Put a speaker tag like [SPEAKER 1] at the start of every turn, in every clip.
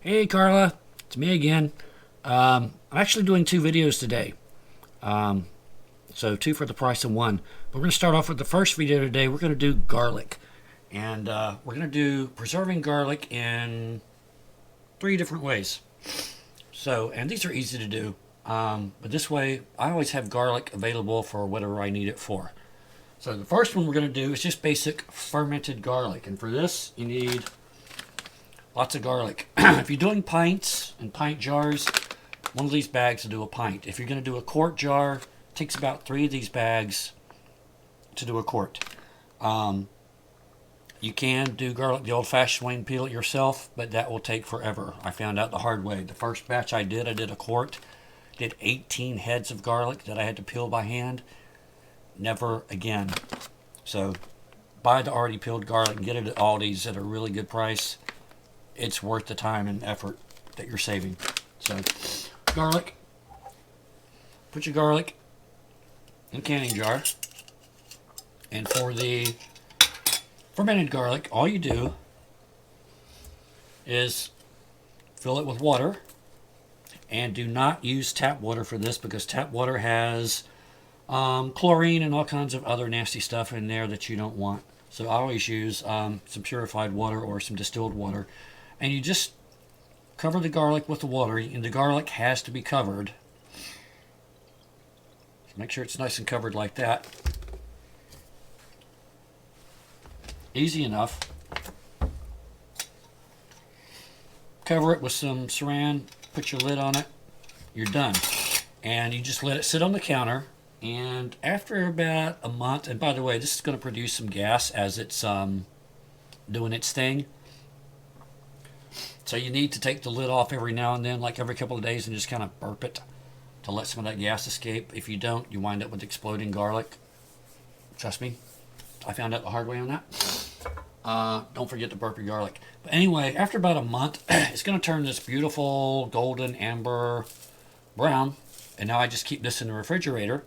[SPEAKER 1] Hey Carla, it's me again. I'm actually doing two videos today, so two for the price of one. But we're going to start off with the first video today. We're going to do garlic, and we're going to do preserving garlic in three different ways. So, and these are easy to do, but this way I always have garlic available for whatever I need it for. So the first one we're going to do is just basic fermented garlic, and for this you need lots of garlic. If you're doing pints and pint jars, one of these bags will do a pint. If you're going to do a quart jar, it takes about 3 of these bags to do a quart. You can do garlic the old-fashioned way and peel it yourself, but that will take forever. I found out the hard way. The first batch I did a quart. Did 18 heads of garlic that I had to peel by hand. Never again. So buy the already peeled garlic and get it at Aldi's at a really good price. It's worth the time and effort that you're saving. So, garlic. Put your garlic in a canning jar. And for the fermented garlic, all you do is fill it with water. And do not use tap water for this because tap water has chlorine and all kinds of other nasty stuff in there that you don't want. So I always use some purified water or some distilled water. And you just cover the garlic with the water, and the garlic has to be covered. So make sure it's nice and covered like that. Easy enough. Cover it with some saran, put your lid on it, you're done. And you just let it sit on the counter, and after about a month, and by the way, this is going to produce some gas as it's doing its thing. So you need to take the lid off every now and then, like every couple of days, and just kind of burp it to let some of that gas escape. If you don't, you wind up with exploding garlic. Trust me, I found out the hard way on that. Don't forget to burp your garlic. But anyway, after about a month, it's going to turn this beautiful golden amber brown. And now I just keep this in the refrigerator.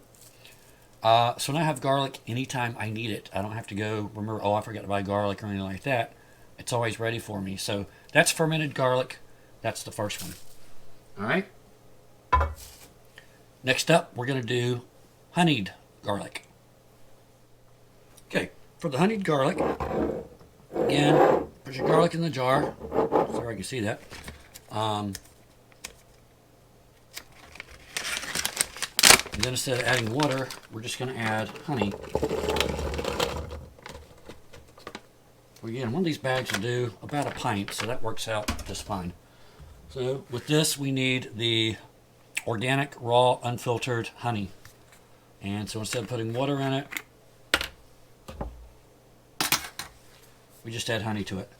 [SPEAKER 1] So now I have garlic anytime I need it. I don't have to go, remember, oh, I forgot to buy garlic or anything like that. It's always ready for me. So that's fermented garlic. That's the first one. All right. Next up, we're going to do honeyed garlic. Okay, for the honeyed garlic, again, put your garlic in the jar. Sorry, I can see that. And then instead of adding water, we're just going to add honey. Again, one of these bags will do about a pint, so that works out just fine. So with this, we need the organic, raw, unfiltered honey. And so instead of putting water in it, we just add honey to it.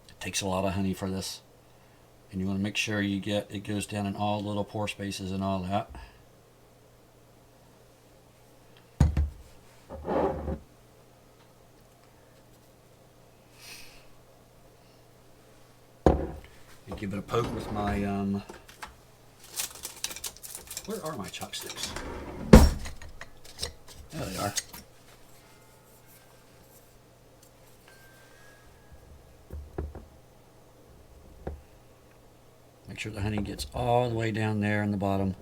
[SPEAKER 1] It takes a lot of honey for this. And you want to make sure you get it goes down in all the little pore spaces and all that. And give it a poke with my where are my chopsticks? There they are. Make sure the honey gets all the way down there in the bottom.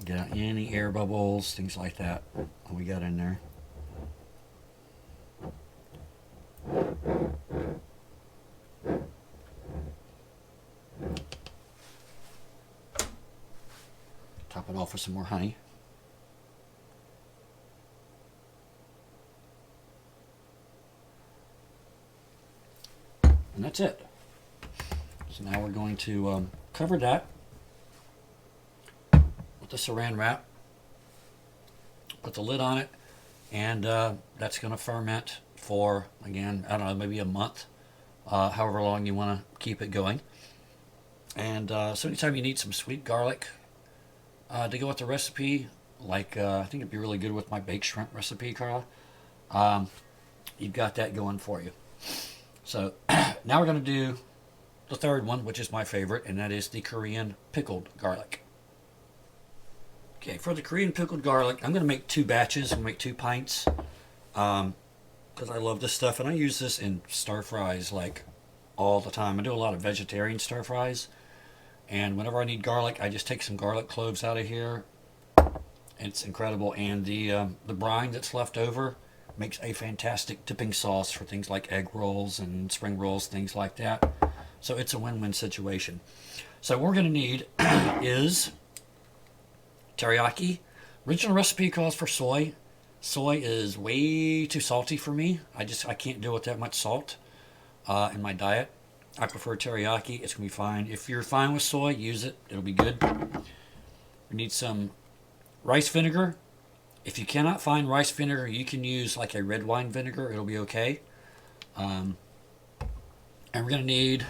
[SPEAKER 1] Get out any air bubbles, things like that we got in there. Top it off with some more honey. And that's it. So now we're going to cover that with the saran wrap, put the lid on it, and that's going to ferment for, again, I don't know, maybe a month, however long you want to keep it going. And so anytime you need some sweet garlic to go with the recipe, like I think it'd be really good with my baked shrimp recipe, Carla. you've got that going for you. So now we're going to do the third one, which is my favorite, and that is the Korean pickled garlic. Okay, for the Korean pickled garlic, I'm going to make 2 batches. I'm going to make 2 pints because I love this stuff, and I use this in stir fries like all the time. I do a lot of vegetarian stir fries, and whenever I need garlic, I just take some garlic cloves out of here. It's incredible, and the brine that's left over makes a fantastic dipping sauce for things like egg rolls and spring rolls, things like that. So it's a win-win situation. So what we're going to need is teriyaki. Original recipe calls for soy. Soy is way too salty for me. I can't deal with that much salt in my diet. I prefer teriyaki. It's going to be fine. If you're fine with soy, use it. It'll be good. We need some rice vinegar. If you cannot find rice vinegar, you can use like a red wine vinegar. It'll be okay. And we're going to need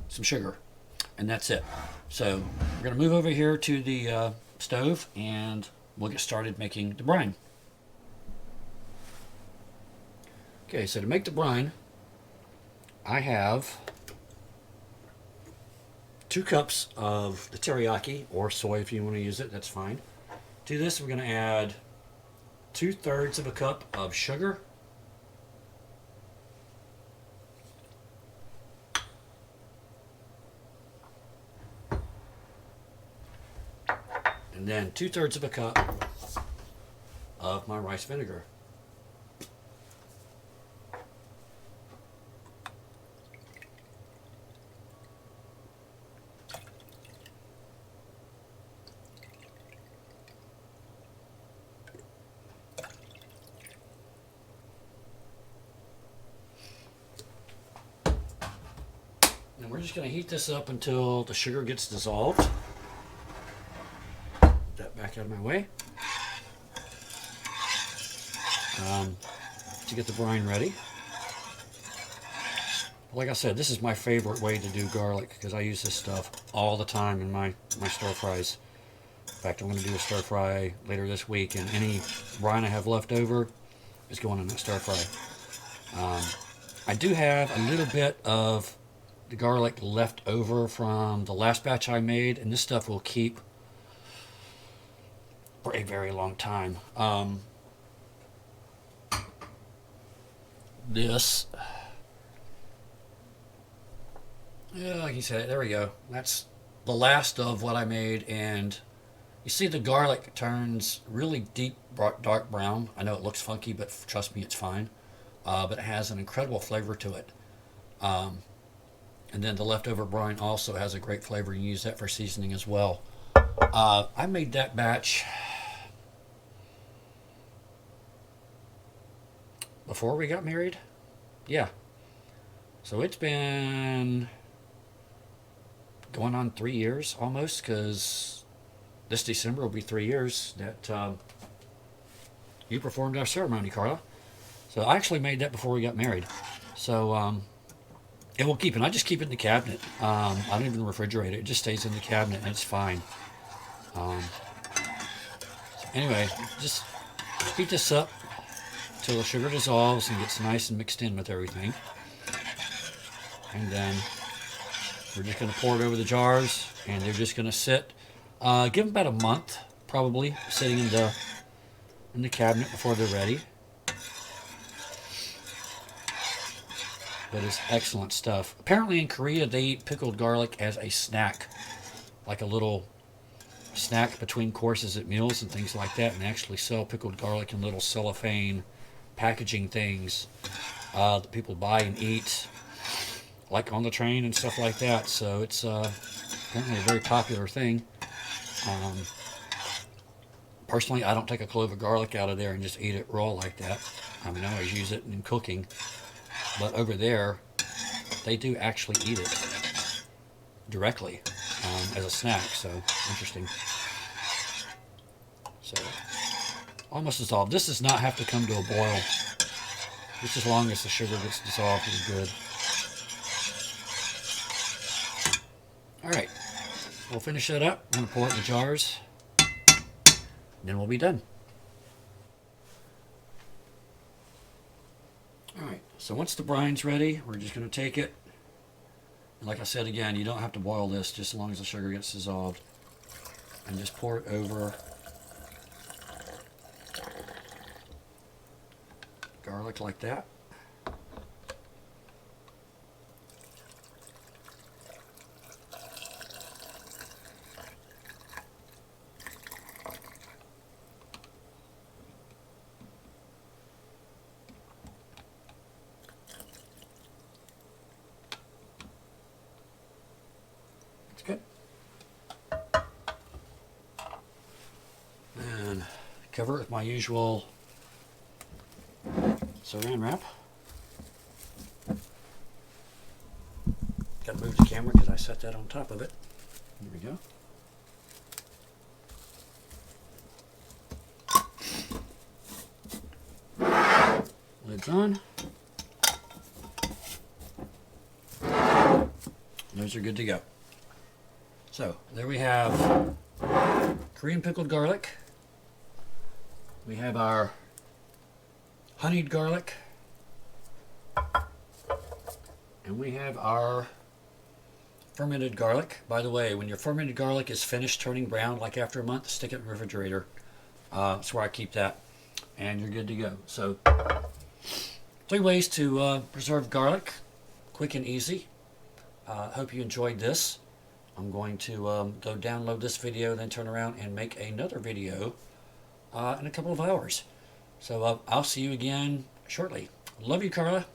[SPEAKER 1] some sugar. And that's it. So we're going to move over here to the stove and we'll get started making the brine. Okay, so to make the brine, I have 2 cups of the teriyaki, or soy if you want to use it, that's fine. To this, we're going to add 2/3 of a cup of sugar. And then 2/3 of a cup of my rice vinegar. And we're just going to heat this up until the sugar gets dissolved. That back out of my way. To get the brine ready. Like I said, this is my favorite way to do garlic because I use this stuff all the time in my stir fries. In fact, I'm going to do a stir fry later this week, and any brine I have left over is going in that stir fry. I do have a little bit of the garlic left over from the last batch I made, and this stuff will keep for a very long time. This, yeah, like you said, there we go. That's the last of what I made, and you see the garlic turns really deep dark brown. I know it looks funky, but trust me, it's fine. But it has an incredible flavor to it. And then the leftover brine also has a great flavor. You can use that for seasoning as well. I made that batch before we got married. Yeah. So it's been going on 3 years almost, because this December will be 3 years that you performed our ceremony, Carla. So I actually made that before we got married. So it will keep, and I just keep it in the cabinet. I don't even refrigerate it. It just stays in the cabinet and it's fine. Anyway, just heat this up until the sugar dissolves and gets nice and mixed in with everything. And then we're just going to pour it over the jars, and they're just going to sit. Give them about a month, probably, sitting in the cabinet before they're ready. But it's excellent stuff. Apparently in Korea, they eat pickled garlic as a snack, like a little snack between courses at meals and things like that, and they actually sell pickled garlic in little cellophane packaging things that people buy and eat, like on the train and stuff like that. So it's apparently a very popular thing. Personally, I don't take a clove of garlic out of there and just eat it raw like that. I mean, I always use it in cooking. But over there, they do actually eat it directly as a snack. So, interesting. So, almost dissolved. This does not have to come to a boil. Just as long as the sugar gets dissolved is good. Alright, we'll finish that up. I'm going to pour it in the jars. And then we'll be done. So once the brine's ready, we're just going to take it. And like I said again, you don't have to boil this, just as long as the sugar gets dissolved. And just pour it over garlic like that. That's good. And cover it with my usual saran wrap. Gotta move the camera because I set that on top of it. Here we go. Lid's on. Those are good to go. So there we have Korean pickled garlic. We have our honeyed garlic. And we have our fermented garlic. By the way, when your fermented garlic is finished turning brown, like after a month, stick it in the refrigerator. That's where I keep that. And you're good to go. So 3 ways to preserve garlic, quick and easy. Hope you enjoyed this. I'm going to go download this video, then turn around and make another video in a couple of hours. So I'll see you again shortly. Love you, Carla.